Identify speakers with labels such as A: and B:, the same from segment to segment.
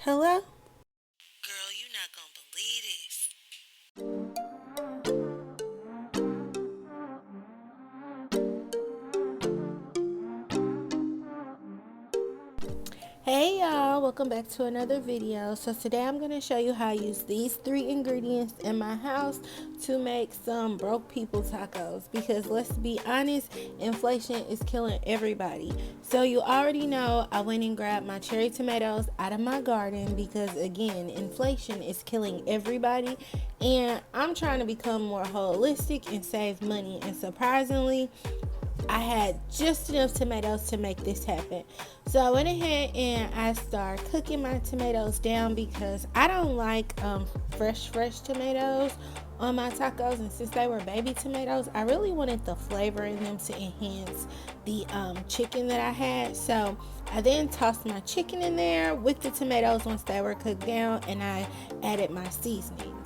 A: Hello?
B: Girl, you not gonna believe this.
A: Hey y'all, welcome back to another video. So today I'm going to show you how I use these three ingredients in my house to make some broke people tacos, because let's be honest, inflation is killing everybody. So you already know I went and grabbed my cherry tomatoes out of my garden because again, inflation is killing everybody and I'm trying to become more holistic and save money, and surprisingly I had just enough tomatoes to make this happen. So I went ahead and I started cooking my tomatoes down because I don't like fresh tomatoes on my tacos, and since they were baby tomatoes, I really wanted the flavor in them to enhance the chicken that I had. So I then tossed my chicken in there with the tomatoes once they were cooked down, and I added my seasonings.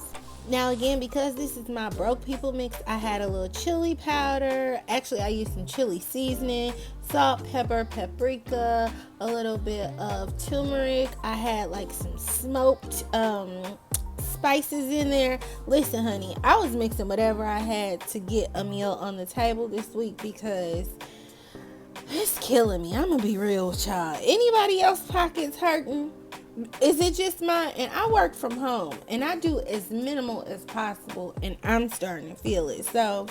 A: Now again, because this is my broke people mix, I had a little chili powder. Actually, I used some chili seasoning, salt, pepper, paprika, a little bit of turmeric. I had like some smoked spices in there. Listen, honey, I was mixing whatever I had to get a meal on the table this week because it's killing me. I'm gonna be real with y'all. Anybody else pockets hurting? Is it just mine? And I work from home and I do as minimal as possible, and I'm starting to feel it. So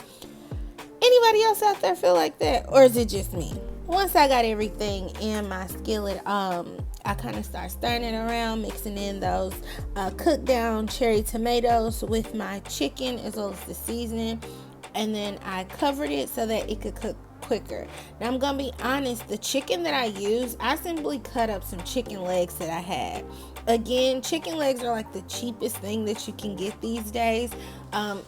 A: anybody else out there feel like that, or is it just me? Once I got everything in my skillet, I kind of start stirring it around, mixing in those cooked down cherry tomatoes with my chicken as well as the seasoning, and then I covered it so that it could cook quicker. Now I'm gonna be honest, the chicken that I use, I simply cut up some chicken legs that I had. Again, chicken legs are like the cheapest thing that you can get these days.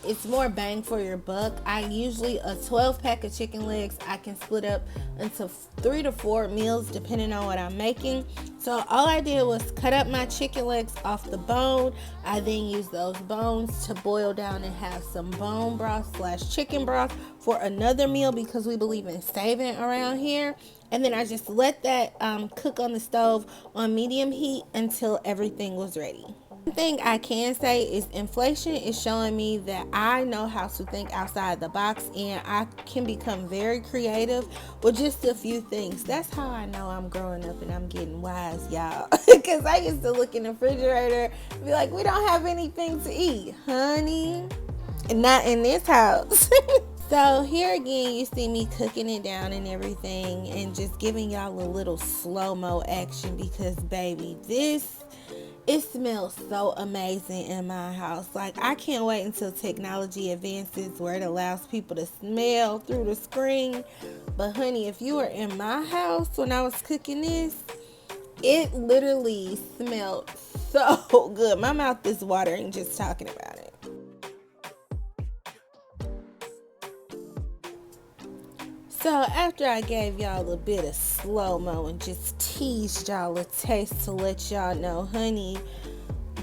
A: It's more bang for your buck. I usually, a 12 pack of chicken legs I can split up into 3 to 4 meals depending on what I'm making. So all I did was cut up my chicken legs off the bone. I then used those bones to boil down and have some bone broth / chicken broth for another meal because we believe in saving around here. And then I just let that cook on the stove on medium heat until everything was ready. One thing I can say is inflation is showing me that I know how to think outside the box, and I can become very creative with just a few things. That's how I know I'm growing up and I'm getting wise, y'all. Because I used to look in the refrigerator and be like, we don't have anything to eat, honey. And not in this house. So here again, you see me cooking it down and everything and just giving y'all a little slow-mo action because, baby, it smells so amazing in my house. Like, I can't wait until technology advances where it allows people to smell through the screen. But, honey, if you were in my house when I was cooking this, it literally smelled so good. My mouth is watering just talking about it. So after I gave y'all a bit of slow-mo and just teased y'all a taste to let y'all know, honey,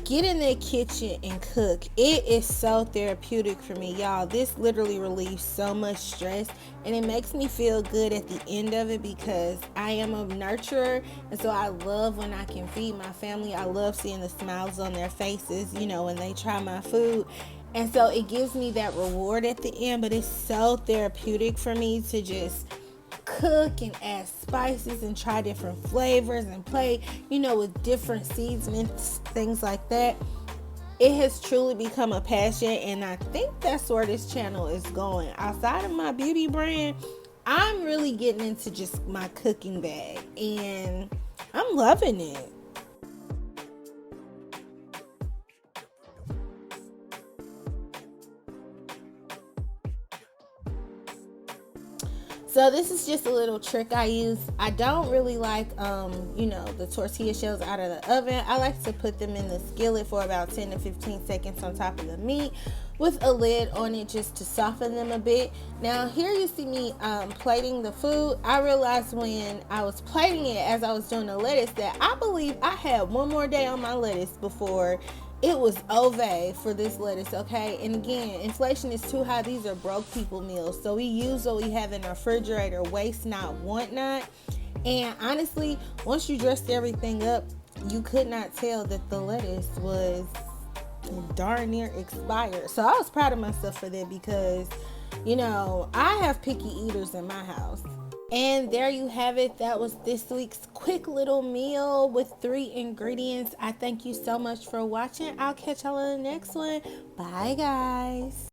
A: get in the kitchen and cook. It is so therapeutic for me, y'all. This literally relieves so much stress, and it makes me feel good at the end of it because I am a nurturer, and so I love when I can feed my family. I love seeing the smiles on their faces, when they try my food. And so it gives me that reward at the end, but it's so therapeutic for me to just cook and add spices and try different flavors and play, with different seasonings, things like that. It has truly become a passion, and I think that's where this channel is going. Outside of my beauty brand, I'm really getting into just my cooking bag, and I'm loving it. So this is just a little trick I use. I don't really like, the tortilla shells out of the oven. I like to put them in the skillet for about 10 to 15 seconds on top of the meat with a lid on it just to soften them a bit. Now here you see me plating the food. I realized when I was plating it as I was doing the lettuce that I believe I had one more day on my lettuce before it was ove for this lettuce, okay? And again, inflation is too high. These are broke people meals. So we use what we have in our refrigerator, waste not, want not. And honestly, once you dress everything up, you could not tell that the lettuce was darn near expired. So I was proud of myself for that because, I have picky eaters in my house. And there you have it. That was this week's quick little meal with 3 ingredients. I thank you so much for watching. I'll catch y'all in the next one. Bye, guys.